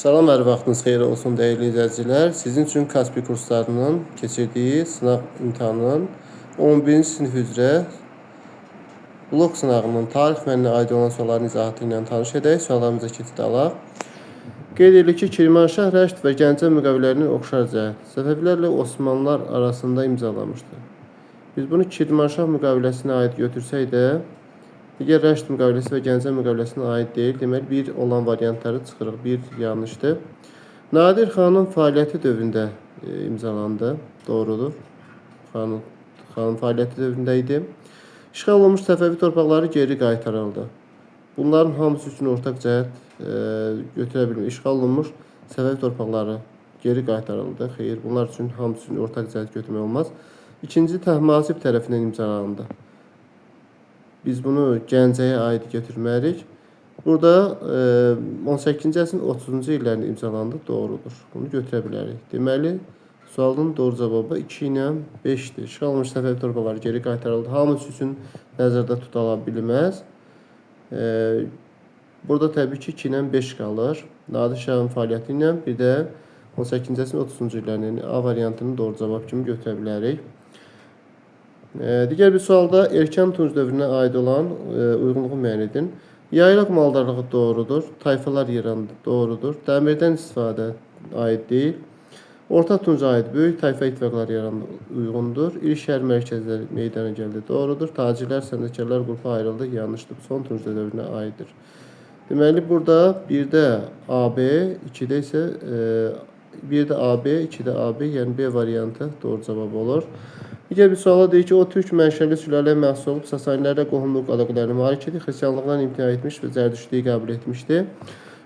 Salam, hər vaxtınız xeyir olsun değerli izləyicilər. Sizin üçün Kaspi kurslarının keçirdiyi sınav imtahanının 11-ci sinif üzrə blok sınavının tarix mənninə aid olan sualların izahatı ilə tanış edək. Suallarımıza keçid alaq. Qeyd edilir ki, Kirmanşah, Rəşd və Gəncə müqavilələrinin oxşar cəhət Səfəvilərlə Osmanlılar arasında imzalanmışdır. Biz bunu Kirmanşah müqaviləsinə aid götürsək də, digər Rəşd müqaviləsi və Gəncə müqaviləsinə aid deyil. Deməli, bir olan variantları çıxırıq. Bir yanlışdır. Nadir xanın fəaliyyəti dövründə imzalandı. Doğrudur. Xanın fəaliyyəti dövründə idi. İşğal olunmuş Səfəvi torpaqları geri qaytarıldı. Bunların hamısı üçün ortaq cəhət götürə bilmir. İşğal olunmuş Səfəvi torpaqları geri qaytarıldı. Xeyr, bunlar üçün hamısı üçün ortaq cəhət götürmək olmaz. İkinci Təhmasib tərəfindən imzalandı. Biz bunu Gəncəyə aid götürməliyik. Burada 18-ci əsrin 30-cu illərində imzalandı. Doğrudur. Bunu götürə bilərik. Deməli, sualın doğru cavabı 2 ilə 5-dir. İşğal olunmuş Səfəvi torpaqları geri qaytarıldı. Hamısı üçün nəzərdə tutula bilməz. Burada təbii ki 2 ilə 5 qalır. Nadir Şahın fəaliyyəti ilə bir də 18-ci əsrin 30-cu illərində A variantını doğru cavab kimi götürə bilərik. Digər bir sualda erkən Tunc dövrünə aid olan uyğunluğu müəyyən edin. Yaylaq maldarlığı doğrudur. Tayfalar yarandı. Doğrudur. Dəmirdən istifadə aid deyil. Orta Tunca aid böyük tayfa ittifaqları yarandı. Uyğundur. İri şəhər mərkəzləri meydana gəldi. Doğrudur. Tacirlər, səndəkarlar qrupu ayrıldı. Yanlışdır. Son Tunc dövrünə aiddir. Deməli, burada 1-də AB, 2-də isə 1-də AB, 2-də AB, yəni B variantı doğru cavab olur. Digər bir suala deyir ki, o türk mənşəli sülaləyə məxsus olub Sasanilərlə qohumluq əlaqələrinə malik idi, xristianlıqdan imtina etmiş və zərdüştlüyü qəbul etmişdi.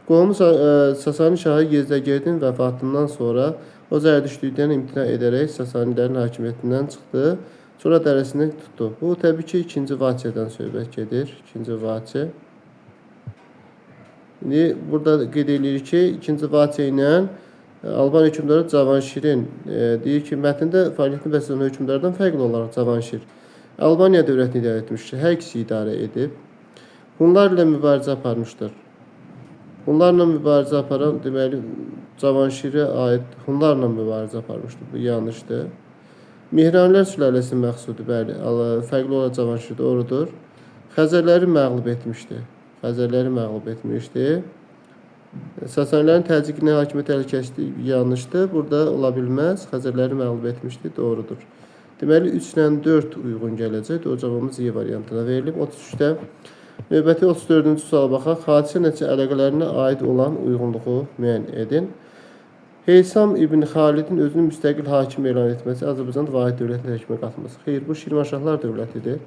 Qohumu Sasani şahı Yezdəgirdin vəfatından sonra o zərdüştlükdən imtina edərək Sasanilərin hakimiyyətindən çıxdı, sonra dərəsini tutdu. Bu təbii ki, ikinci Vaçe'dən söhbət gedir. İkinci Vaçe. İndi burada qeyd edilir ki, ikinci Vaçe ilə Alban hökmdarı Cavanşirin deyir ki, mətndə fəaliyyətini bəsləyən hökmdardan fərqli olaraq Cavanşir Albaniya dövlətini idarə etmişdir. Hər ikisi idarə edib. Hunlar ilə mübarizə aparmışdır. Hunlarla mübarizə aparan, deməli, Cavanşirə aid Hunlarla mübarizə aparmışdır. Bu yanlışdır. Mihranilər sülaləsi məxsudur. Bəli, fərqli olaraq Cavanşir doğrudur. Xəzərləri məğlub etmişdir. Xəzərləri məğlub etmişdir. Sasanilərin təzyiqinə hakimiyyət ələ keçdi, yanlışdır. Burada ola bilməz. Xəzərləri məğlub etmişdi, doğrudur. Deməli, 3 ilə 4 uyğun gələcək. Doğru cavabımız E variantına verilib. 33-də növbəti 34-cü suala baxaq. Hadisə nəticə əlaqələrinə aid olan uyğunluğu müəyyən edin. Heysam İbn Xalidin özünü müstəqil hakim elan etməsi, Azərbaycanda vahid dövlətin hökmə qatması. Xeyr, bu Şirvanşahlar dövlətidir.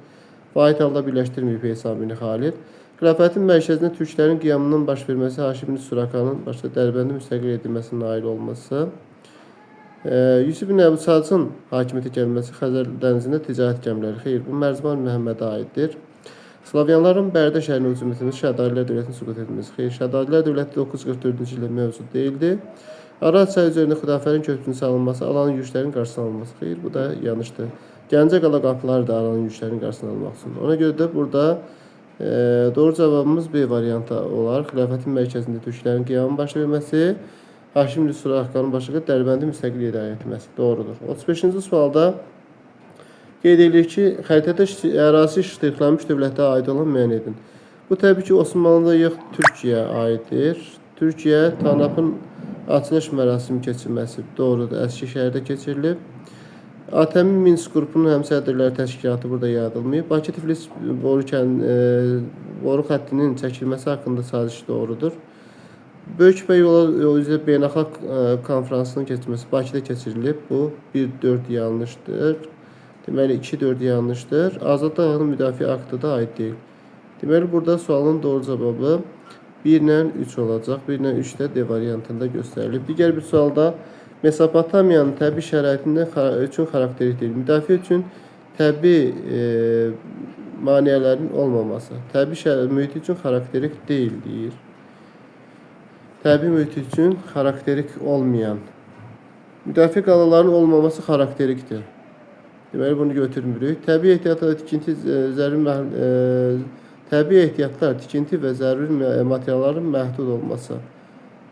Vahid halda birləşdirməyib Heysam İbn Xalid. Xilafətin mərkəzində türklərin qiyamının baş verməsi, Haşim ibn Surakanın başda Dərbəndə müstəqil edilməsinin nail olması, Yusuf ibn Əbu Sacın hakimiyyətə gəlməsi, Xəzər dənizində ticarət gəmiləri. Xeyr, bu Mərzban Məhəmmədə aiddir. Slavyanların Bərdə şəhərinə hücum etməsi, Şədadilər dövlətinin süqut etməsi. Xeyr, Şədadilər dövləti 944-cü ildə mövcud deyildi. Araz çayı üzərində Xudafərin köprüsünün salınması, alanın yürüşlərin qarşısına alınması. Xeyr, bu da yanlışdır. Gəncə qala qapıları da alanın yürüşlərin qarşısına almaq üçün. Ona görə də burada doğru cavabımız B variantı olar. Xilafətin mərkəzində türklərin qiyamının baş verməsi, Haşim ibn Surakanın başlığı Dərbəndi müstəqil idarə etməsi. Doğrudur. 35-ci sualda qeyd edilir ki, xəritədə ərazi iştiqlənmiş dövlətə aid olan müəyyən edin. Bu təbii ki, Osmanlıda yox, Türkiyəyə aiddir. Türkiyə Tanapın açılış mərasimi keçirməsi. Doğrudur. Əskişəhərdə keçirilib. ATƏM-in Minsk qrupunun həmsədrləri təşkilatı burada yaradılmayıb. Bakı-Tiflis boru xəttinin çəkilməsi haqqında saziş doğrudur. Böyükbəy yolu üzrə beynəlxalq konferansının keçirilməsi Bakıda keçirilib. Bu 1-4 yanlışdır. Deməli 2-4 yanlışdır. Azad dağının müdafiə aktı da aid deyil. Deməli burada sualın doğru cavabı 1 ilə 3 olacaq. 1 ilə 3 də D variantında göstərilib. Digər bir sualda Mesopotamiyanın təbii şəraitində üçün xarakteristikdir. Müdafiə üçün təbii maneələrin olmaması. Təbii mühit üçün xarakterik deyil deyir. Təbii mühit üçün xarakterik olmayan. Müdafiə qalalarının olmaması xarakterikdir. Deməli bunu götürmürük. Təbii ehtiyatlar tikinti Təbii ehtiyatlar tikinti və zəruri materialların məhdud olması.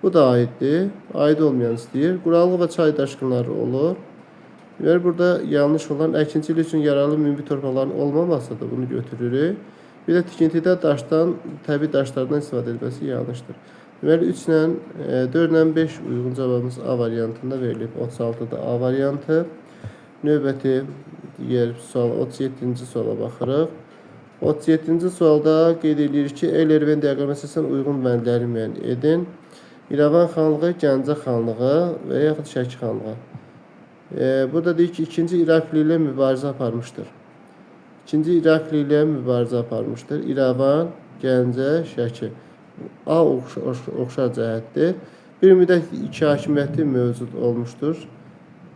Bu da aiddir. Aid olmayan istəyir. Quraqlıq və çay daşqınları olur. Deməli, burada yanlış olan əkinçilik üçün yararlı ümumi torpaqların olmamasıdır. Bunu götürürük. Bir də tikintidə daşdan, təbii daşlardan istifadə edilməsi yanlışdır. Deməli, 3 ilə 4 ilə 5 uyğun cavabımız A variantında verilib. 36-da A variantı. Növbəti digər sual 37-ci suala baxırıq. 37-ci sualda qeyd edilir ki, Eylerven diaqramına əsasən uyğun bəndləri müəyyən edin. İrəvan xanlığı, Gəncə xanlığı və yaxud Şəki xanlığı. Burada deyir ki, 2-ci İrakli ilə mübarizə aparmışdır. 2-ci İrakli ilə mübarizə aparmışdır. İrəvan, Gəncə, Şəki. A oxşar cəhətdir. Bir müddət 2 hakimiyyəti mövcud olmuşdur.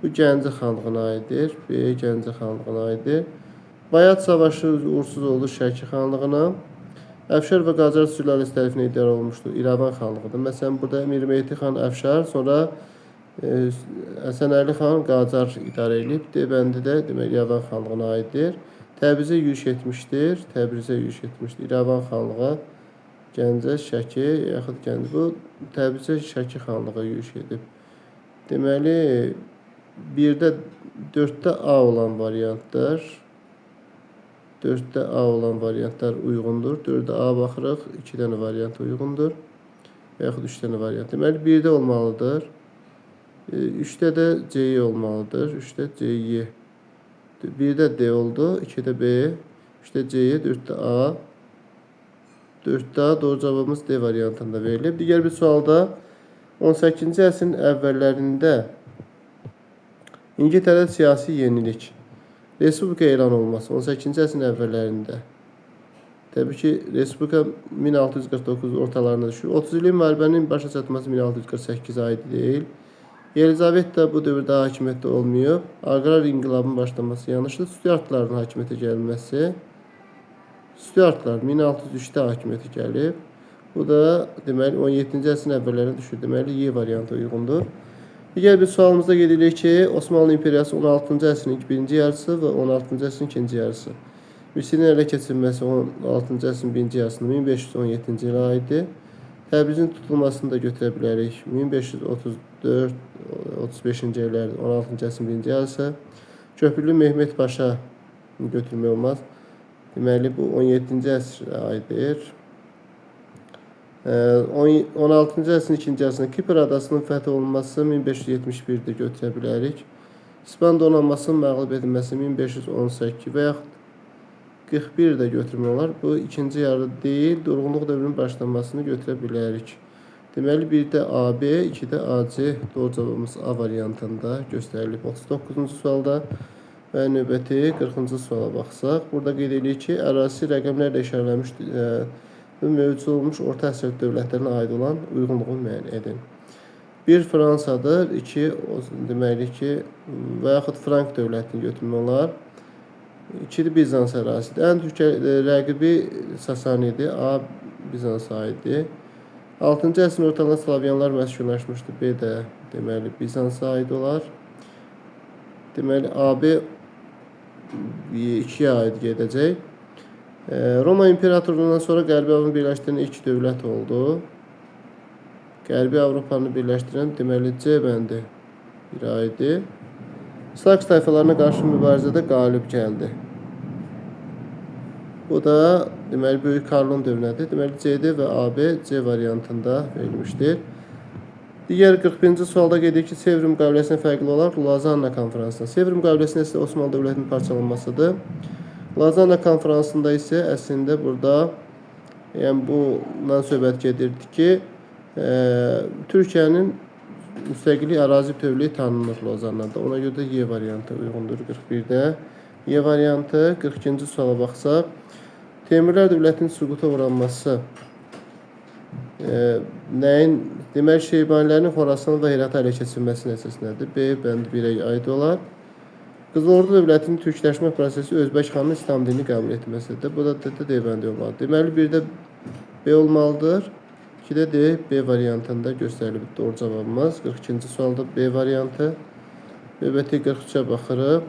Bu Gəncə xanlığına aiddir. B Gəncə xanlığına aiddir. Bayat savaşı uğursuz oldu Şəki xanlığına. Əfşar və Qacar sülaləsi tərəfindən idarə olmuşdur. İrəvan xanlığıdır. Məsələn, burada Mir Mehdi xan Əfşar, sonra Həsən Əli xan Qacar idarə edib. D bəndi də demək İrəvan xanlığına aiddir. Təbrizə yürüş etmişdir. Təbrizə yürüş etmişdir. İrəvan xanlığı, Gəncə, Şəki, yaxud Gəncə. Bu Təbrizə Şəki xanlığı yürüş edib. Deməli, 1-də 4-də A olan variantlar 4-də A olan variantlar uyğundur. 4-də A baxırıq, 2 dənə variant uyğundur. Və yaxud 3 dənə variant. Deməli, 1-də olmalıdır. 3-də də C olmalıdır. 3-də C. 1-də D oldu, 2-də B, 3-də C, 4-də A. 4-də A doğru cavabımız D variantında verilib. Digər bir sualda 18-ci əsrin əvvəllərində İngiltərədə siyasi yenilik. Respublika elan olması 18-ci əsrin əvvəllərində. Təbii ki, Respublika 1649 ortalarına düşür. 30 illik müharibənin başa çatması 1648 aid deyil. Yelizaveta bu dövrdə hakimiyyətdə olmuyor. Aqrar inqilabının başlaması yanlışdır. Stuartların hakimiyyətə gəlməsi. Stuartlar 1603-də hakimiyyətə gəlib. Bu da deməli 17-ci əsrin əvvəllərinə düşür. Deməli, Y variantı uyğundur. Digər bir sualımızda qeyd edilir ki, Osmanlı İmperiyası 16-cı əsrin birinci yarısı və 16-cı əsrin ikinci yarısı. Misirin ələ keçirilməsi 16-cı əsrin birinci yarısında 1517-ci ilə aiddir. Təbrizin tutulmasını da götürə bilərik. 1534-35-ci illərdə 16-cı əsrin birinci yarısı. Köprülü Mehmet Paşa götürmək olmaz. Deməli, bu 17-ci əsrə aiddir. 16-cı əsrin ikinci yarısında Kipr adasının fəth olunması 1571-də götürə bilərik. İspan donanmasının məğlub edilməsi 1518 və yaxud 41-də götürmək olar. Bu ikinci yarı deyil, durğunluq dövrünün başlanmasını götürə bilərik. Deməli, 1-də AB, 2-də AC doğru cavabımız A variantında göstərilib 39-cu sualda. Və növbəti 40-cı suala baxsaq, burada qeyd edilir ki, ərazisi rəqəmlərlə işarələnmişdir. Mövcud olmuş orta əsr dövlətlərinə aid olan uyğunluğu müəyyən edin. 1 Fransadır, 2 deməli ki, və yaxud Frank dövlətini götürmək olar. 2-də Bizans ərazisidir. Ən türk rəqibi Sasanidir, A Bizansa aiddir. 6-cı əsrin ortalarında Slavyanlar məskunlaşmışdır. B də deməli Bizansa aid olar. Deməli AB 2-yə aid gedəcək. Roma İmperatorluğundan sonra Qərbi Avropanı birləşdirən ilk dövlət oldu. Qərbi Avropanı birləşdirən deməli C bəndi bir aiddir. Saks tayfalarına qarşı mübarizədə qalib gəldi. Bu da deməli Böyük Karlın dövründədir. Deməli CD və AB C variantında verilmişdir. Digər 41-ci sualda qeyd edilir ki, Sevr müqaviləsinə fərqli olaraq Lozanna konferansında. Sevr müqaviləsi isə Osmanlı dövlətinin parçalanmasıdır. Lozanna konferansında isə əslində burada yəni bundan söhbət gedirdi ki, Türkiyənin müstəqillik ərazi bütövlüyü tanınır Lozannada. Ona görə də Y variantı uyğundur 41-də. Y variantı 42-ci suala baxsaq, Teymurlər dövlətinin süquta uğranması nəyin demək Şeybanilərin Xorasan və Herata ələ keçirilməsi nəticəsindədir. B bəndi 1-ə aid olar. Qızıl Ordu dövlətinin türkləşmə prosesi Özbək xanının İslam dinini qəbul etməsidir. Bu da D bəndi olmalıdır. Deməli, 1-də B olmalıdır. 2-də D, B variantında göstərilib doğru cavabımız. 42-ci sualda B variantı. Növbəti 43-ə baxırıq.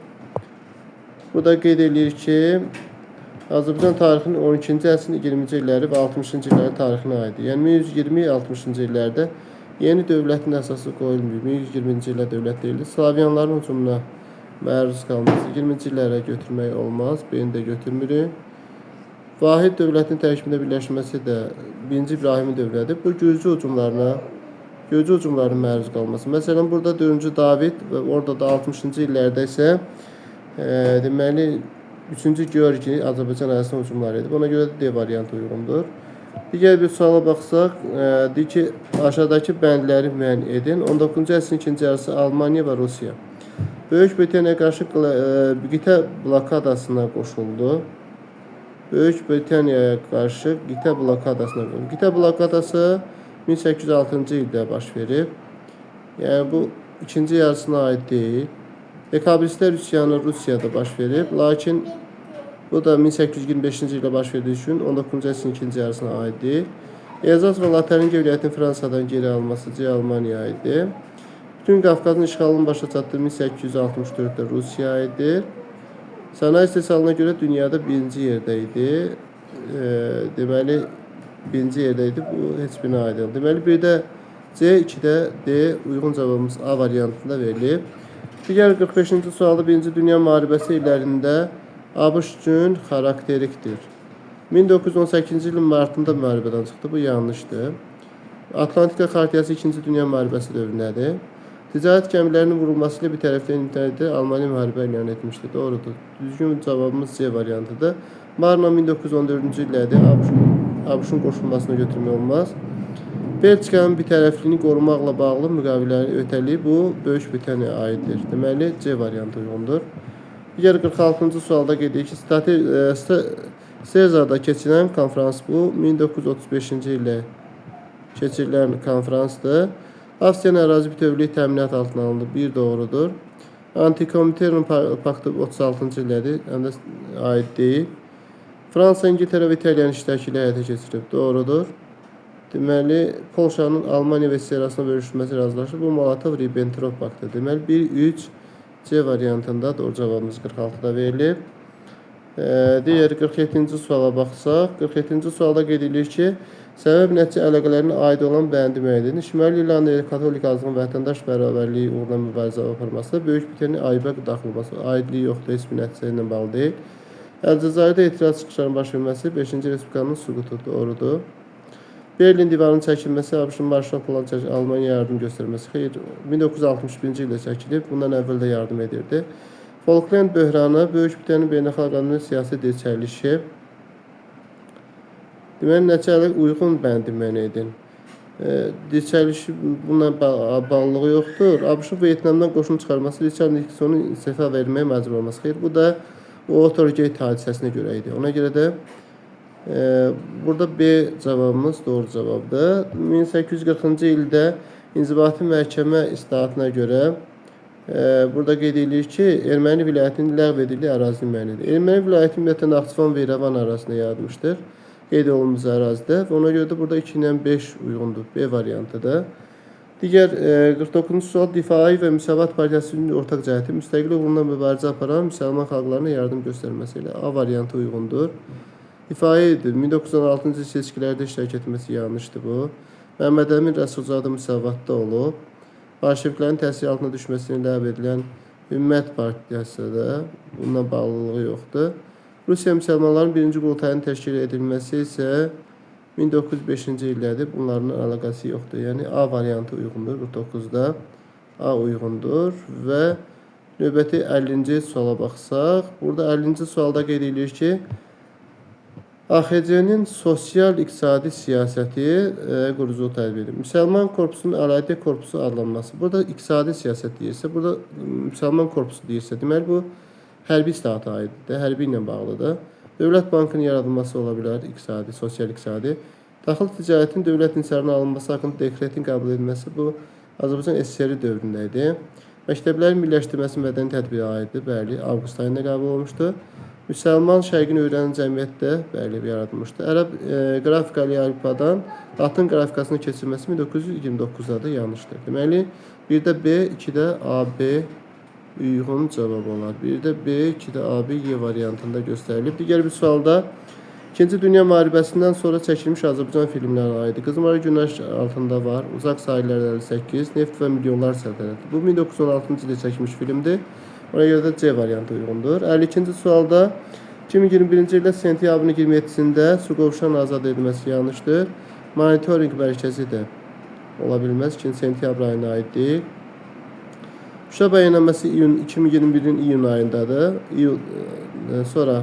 Burada qeyd edilir ki, Azərbaycan tarixinin 12-ci əsrin 20-ci illəri və 60-cı illəri tarixinə aiddir. Yəni 1120-60-cı illərdə Yeni dövlətin əsası qoyulmuyor. 1120-ci ildə dövlət deyildi. Slavyanların hücumuna məruz qalması 20-ci illərə götürmək olmaz. B-ni də götürmürük. Vahid dövlətin tərkibində birləşməsi də 1-ci İbrahimin dövrədir. Bu Gürcü hücumlarına məruz qalması. Məsələn, burada 4-cü David və orada da 60-cı illərdə isə deməli 3-cü Georgi Azərbaycan ərazisində hücumlar edib. Ona görə də D variantı uyğundur. Digər bir suala baxsaq, deyir ki, aşağıdakı bəndləri müəyyən edin. 19-cu əsrin ikinci yarısı Almaniya və Rusiya Böyük Britaniyaya qarşı qitə blokadasına qoşuldu. Böyük Britaniyaya qarşı qitə blokadasına qoşuldu. Qitə blokadası 1806-cı ildə baş verib. Yəni bu ikinci yarısına aid deyil. Dekabristlər üsyanı Rusiyada baş verib, lakin bu da 1825-ci ildə baş verdiyi üçün 19-cu əsrin ikinci yarısına aid deyil. Elzas və Latərin Qeyriyyətin Fransadan geri alması C Almaniyaya aiddir. Bütün Qafqazın işğalının başa çatdığı 1864-də Rusiyaya aiddir. Sənaye istehsalına görə dünyada birinci yerdə idi. Deməli, birinci yerdə idi. Bu heç birinə aid oldu. Deməli, bir də C, 2-də D uyğun cavabımız A variantında verilib. Digər 45-ci sualda 1-ci Dünya müharibəsi illərində ABŞ üçün xarakterikdir. 1918-ci ilin martında müharibədən çıxdı. Bu yanlışdır. Atlantika Xartiyası 2-ci Dünya müharibəsi dövründədir. Ticarət gəmilərinin vurulması ilə bir tərəfdən İngiltərədə Almaniya müharibə elan etmişdi. Doğrudur. Düzgün cavabımız C variantıdır. Marna 1914-cü illərdə ABŞ-ın qoşulmasına götürmək olmaz. Belçikanın bir tərəfliyini qorumaqla bağlı müqavilələrin ötəliyi bu Böyük Britaniyaya aiddir. Deməli C variantı uyğundur. Digər 46-cı sualda qeyd edirik ki, Sezarda keçirilən konfrans bu 1935-ci ildə keçirilən konfransdır. Avstriyanın ərazi bütövlüyü təminat altına alındı. Bir doğrudur. Antikomiterin paktı 36-cı illədir. Həm də aid deyil. Fransa, İngiltərə və İtaliyanın iştirakı ilə həyata keçirilib. Doğrudur. Deməli, Polşanın Almaniya və Rusiya arasında bölüşülməsi razılaşıb. Bu Molotov-Ribbentrop paktı. Deməli, 1-3 C variantında doğru cavabımız 46-da verilib. Digər 47-ci suala baxsaq, 47-ci sualda qeyd edilir ki, səbəb nəticə əlaqələrinə aid olan bəndi müəyyən edin. Şimali İrlandiyada katolik azlığın vətəndaş bərabərliyi uğruna mübarizə aparması, Böyük Britaniya aybə daxilması, aidliyi yoxdur, heç bir nəticə ilə bağlı deyil. Əlcəzairdə etiraz çıxışlarının baş verməsi 5-ci Respublikanın süqutu doğrudur. Berlin divarının çəkilməsi, ABŞ-ın Marşal planı çəkilməsi, Almaniya yardım göstərməsi. Xeyr, 1961-ci ildə çəkilib, bundan əvvəl də yardım edirdi. Falkland böhranı, Böyük Britaniyanın beynəlxalq qanunun siyasi dirçəlişi. Deməli, nəticəli uyğun bəndi müəyyən edin. Dirçəlişi bununla bağlılığı yoxdur. ABŞ-ın Vyetnamdan qoşun çıxarması, Richard Nixonun istefa verməyə məcbur olması. Xeyr, bu da Watergate hadisəsinə görə idi. Ona görə də burada B cavabımız doğru cavabdır. 1840-cı ildə İnzibati Məhkəmə islahatına görə burada qeyd edilir ki, Erməni vilayətinin ləğv edildiyi ərazi müəyyən edilir. Erməni vilayəti ümumiyyətlə Naxçıvan və İrəvan arasında yaradılmışdır. Qeyd olunmuş ərazidə və ona görə də burada 2 ilə 5 uyğundur. B variantıdır. Digər 49-cu sual Difai və Müsavat Partiyasının ortaq cəhəti müstəqil uğruna mübarizə aparan müsəlman xalqlarına yardım göstərməsi ilə A variantı uyğundur. Difaidir. 1916-cı il seçkilərdə iştirak etməsi yanlışdır bu. Məhəmməd Əmin Rəsulzadə Müsavatda olub. Bolşeviklərin təsiri altına düşməsini ləğv edilən Ümmət Partiyasıdır. Bununla bağlılığı yoxdur. Rusiya müsəlmanların birinci qurultayının təşkil edilməsi isə 1905-ci illərdir. Bunların əlaqəsi yoxdur. Yəni A variantı uyğundur 49-da. A uyğundur və növbəti 50-ci suala baxsaq, burada 50-ci sualda qeyd edilir ki, AXC-nin sosial-iqtisadi siyasəti quruculuq tətbiq edir. Müsəlman korpusunun əlaydə korpusu adlanması. Burada iqtisadi siyasət deyirsə, burada müsəlman korpusu deyirsə, deməli bu hərbi islahata aiddir, hərbi ilə bağlıdır. Dövlət bankının yaradılması ola bilər, iqtisadi, sosial-iqtisadi. Daxil ticarətin dövlət insarına alınması haqqında dekretin qəbul edilməsi bu Azərbaycan SSR dövründə idi. Məktəblərin birləşdirməsi mədəni tədbirə aiddir, bəli, avqust ayında qəbul olmuşdur. Müsəlman şərqin öyrənən cəmiyyətdə bəli yaradılmışdır. Ərəb qrafikalı alfadan Latın qrafikasına keçirilməsi 1929-da yanlışdır. Deməli, bir də B, 2-də AB uyğun cavab olar. Bir də B, 2-də AB Y variantında göstərilib. Digər bir sualda İkinci Dünya Müharibəsindən sonra çəkilmiş Azərbaycan filmlərə aiddir. Qızmar Günəş altında var, Uzaq sahillərdə 58, Neft və Milyonlar səltənəti. Bu 1916-cı ildə çəkilmiş filmdir. Ona görə də C variantı uyğundur. 52-ci sualda 2021-ci ildə sentyabrın 27-sində Suqovuşan azad edilməsi yanlışdır. Monitoring mərkəzi də ola bilməz. 2 sentyabr ayına aid deyil. Şuşa bəyannəməsi 2021-in iyun ayındadır. Sonra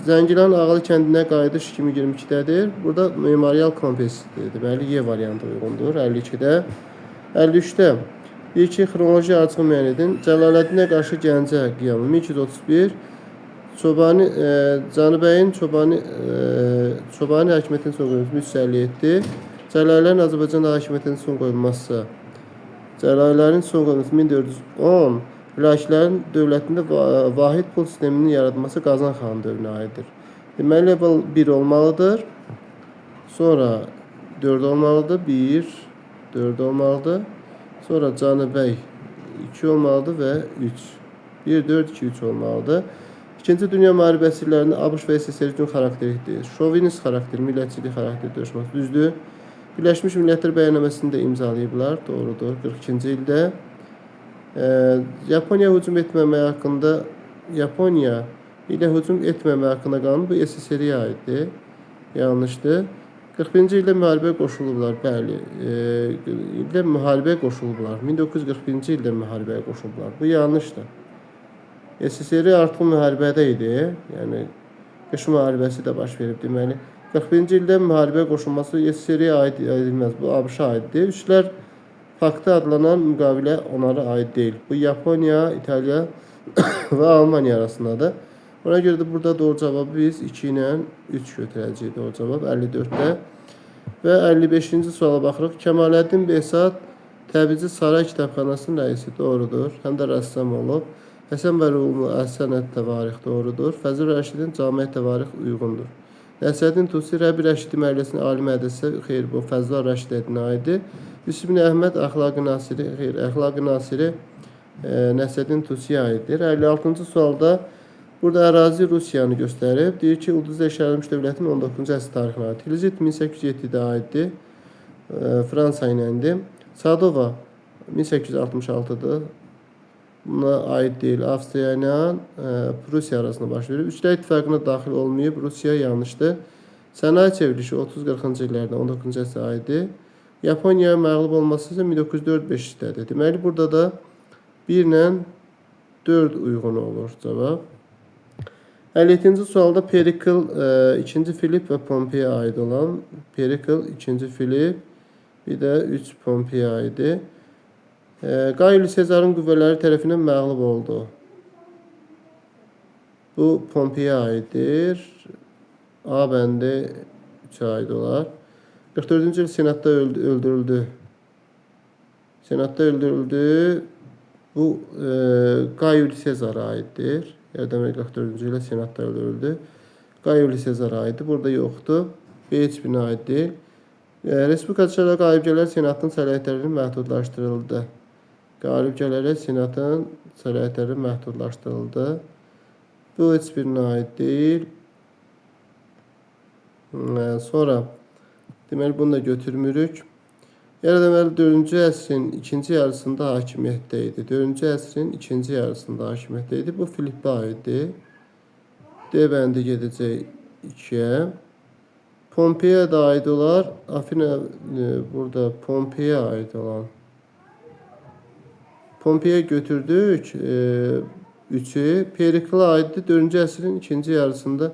Zəngilan Ağalı kəndinə qayıdış 2022-dədir. Burada memorial kompleksdir. Deməli, Y variantı uyğundur 52-də. 53-də deyir ki, xronoloji açığı müəyyən edin. Cəlaləddinə qarşı Gəncə qiyamı 1231. Canıbəyin Çobani hakimiyyətinin son qoyulması 1357. Cəlalilərin Azərbaycan hakimiyyətinin son qoyulması Cəlalilərin son qoyulması 1410. Vilayətlərin dövlətində vahid pul sisteminin yaradılması Qazan xan dövrünə aiddir. Deməli, 1 olmalıdır. Sonra 4 olmalıdır. 1, 4 olmalıdır. Sonra Canıbəy 2 olmalıdır və 3. 1, 4, 2, 3 olmalıdır. İkinci Dünya müharibəsi illərində ABŞ və SSR üçün xarakterlikdir. Şovinist xarakter, millətçilik xarakter döyüşməsi düzdür. Birləşmiş Millətlər bəyannaməsini də imzalayıblar. Doğrudur. 42-ci ildə. Yaponiya hücum etməməyə haqqında Yaponiya ilə hücum etməməyə haqqında qanun bu SSR-yə aiddir. Yanlışdır. 41-ci ildə müharibəyə qoşulublar. Bəli. İldə müharibəyə qoşulublar. 1941-ci ildə müharibəyə qoşulublar. Bu yanlışdır. SSR artıq müharibədə idi. Yəni qış müharibəsi də baş verib deməli. 41-ci ildə müharibəyə qoşulması SSR-yə aid edilməz. Bu ABŞ-a aiddir. Üçlər faktı adlanan müqavilə onlara aid deyil. Bu Yaponiya, İtaliya və Almaniya arasındadır. Ona görə də burada doğru cavabı biz 2 ilə 3 götürəcəyik. Doğru cavab 54-də. Və 55-ci suala baxırıq. Kəmaləddin Behzad Təbrizi Saray Kitabxanasının rəisi doğrudur. Həm də rəssam olub. Həsən Vəliullah Əhsənət Təvarix doğrudur. Fəzil Rəşidin Camiə Təvarix uyğundur. Nəsrəddin Tusi Rəbi Rəşidi məhəlləsinin ali mədrəsə xeyr bu Fəzil Rəşid adına aiddir. Yusuf ibn Əhməd Əxlaqı Nasiri xeyr Əxlaqı Nasiri Nəsrəddin Tusiyə aiddir. 56-cı sualda burada ərazi Rusiyanı göstərib. Deyir ki, Ulduzda işlənmiş dövlətin 19-cu əsr tarixinə aid. Tilsit 1807-də aiddir. Fransa iləndir. Sadova 1866-dır. Buna aid deyil. Avstriya ilə Prusiya arasında baş verir. Üçlər ittifaqına daxil olmayıb. Rusiya yanlışdır. Sənaye çevrilişi 30-40-cı illərdə 19-cu əsrə aiddir. Yaponiyaya məğlub olması isə 1945-dədir. Deməli, burada da 1 ilə 4 uyğun olur cavab. 57-ci sualda Perikl 2-ci Filip və Pompeyə aid olan Perikl 2-ci Filip bir də 3 Pompeyə aiddir. Qay Sezarın qüvvələri tərəfindən məğlub oldu. Bu Pompeyə aiddir. A bəndi 3-ə aid olar. 44-cü il Senatda öldürüldü. Senatda öldürüldü. Bu Qay Sezara aiddir. Demək 44-cü ilə Senatda öldürüldü. Qay Sezara aiddir. Burada yoxdur. B heç birinə aid deyil. Respublikaçılara qalibgələr Senatın səlahiyyətləri məhdudlaşdırıldı. Qalibgələrə Senatın səlahiyyətləri məhdudlaşdırıldı. Bu heç birinə aid deyil. Sonra deməli bunu da götürmürük. Yaradəməli 4-cü əsrin ikinci yarısında hakimiyyətdə idi. 4-cü əsrin ikinci yarısında hakimiyyətdə idi. Bu Filipə aiddir. D bəndi gedəcək 2-yə. Pompeyə də aid olar. Afina burada Pompeyə aid olan. Pompeyə götürdük 3-ü. Periklə aiddir. 4-cü əsrin ikinci yarısında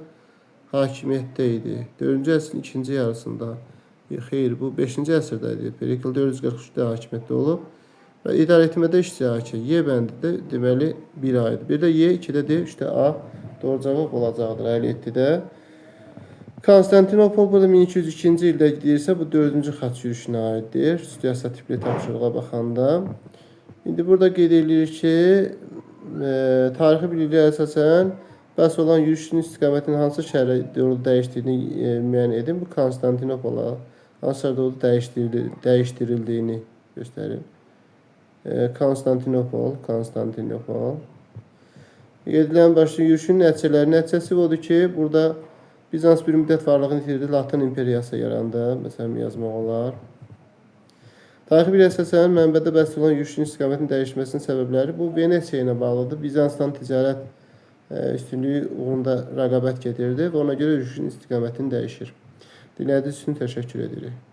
hakimiyyətdə idi. 4-cü əsrin ikinci yarısında. Xeyr, bu 5-ci əsrdə idi. Perikl 443-də hakimiyyətdə olub. Və idarəetmədə iştirakı Y bəndi də deməli 1 aid. Bir də Y, 2-də D, 3-də A. Doğru cavab olacaqdır 57-də. Konstantinopol burada 1202-ci ildə deyirsə, bu 4-cü xaç yürüşünə aiddir. Siyasət tipli tapşırığa baxanda. İndi burada qeyd edilir ki, tarixi bilikliyə əsasən bəhs olan yürüşün istiqamətinin hansı şəhərə doğru dəyişdiyini müəyyən edin. Bu Konstantinopola hansı şəhərə doğru dəyişdirildiyini göstərir. Konstantinopol. Edilən başlı yürüşün nəticəsi odur ki, burada Bizans bir müddət varlığını itirdi, Latın imperiyası yarandı. Məsələn, yazmaq olar. Tarixi bir əsasən mənbədə bəhs olunan yürüşün istiqamətinin dəyişməsinin səbəbləri bu Venesiya ilə bağlıdır. Bizansdan ticarət üstünlüyü uğrunda rəqabət gedirdi və ona görə yürüşün istiqamətini dəyişir. Dinlədiyiniz üçün təşəkkür edirik.